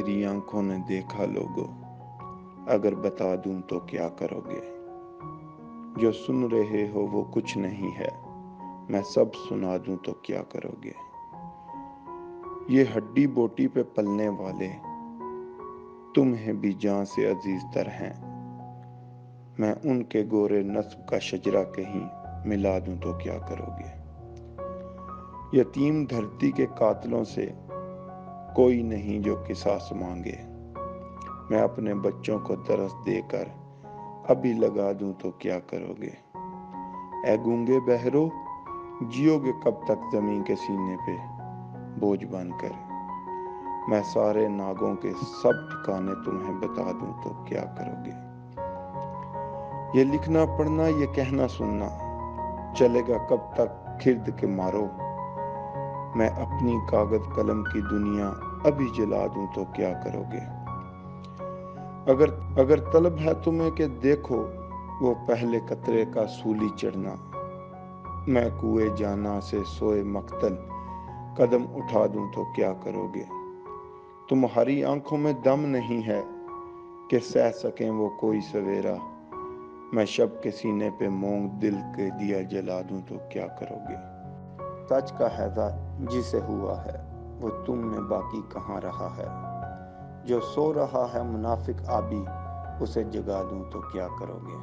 میری آنکھوں نے دیکھا لوگو، اگر بتا دوں تو کیا کرو گے؟ جو سن رہے ہو وہ کچھ نہیں ہے، میں سب سنا دوں تو کیا کرو گے؟ یہ ہڈی بوٹی پہ پلنے والے تمہیں بھی جان سے عزیز تر ہیں، میں ان کے گورے نسب کا شجرہ کہیں ملا دوں تو کیا کرو گے؟ یتیم دھرتی کے قاتلوں سے کوئی نہیں جو قصاص مانگے، میں اپنے بچوں کو درس دے کر ابھی لگا دوں تو کیا کرو گے؟ اے گونگے بہرو، جیو گے کب تک زمین کے سینے پہ بوجھ بن کر؟ میں سارے ناگوں کے سب ٹھکانے تمہیں بتا دوں تو کیا کرو گے؟ یہ لکھنا پڑھنا، یہ کہنا سننا چلے گا کب تک کھرد کے مارو؟ میں اپنی کاغذ قلم کی دنیا ابھی جلا دوں تو کیا کرو گے؟ اگر طلب ہے تمہیں کہ دیکھو وہ پہلے قطرے کا سولی چڑھنا، میں کوئے جانا سے سوئے مقتل قدم اٹھا دوں تو کیا کرو گے؟ تمہاری آنکھوں میں دم نہیں ہے کہ سہ سکیں وہ کوئی سویرا، میں شب کے سینے پہ مونگ دل کے دیا جلا دوں تو کیا کرو گے؟ سچ کا ہیضہ جسے ہوا ہے وہ تم میں باقی کہاں رہا ہے؟ جو سو رہا ہے منافق آبی، اسے جگا دوں تو کیا کرو گے؟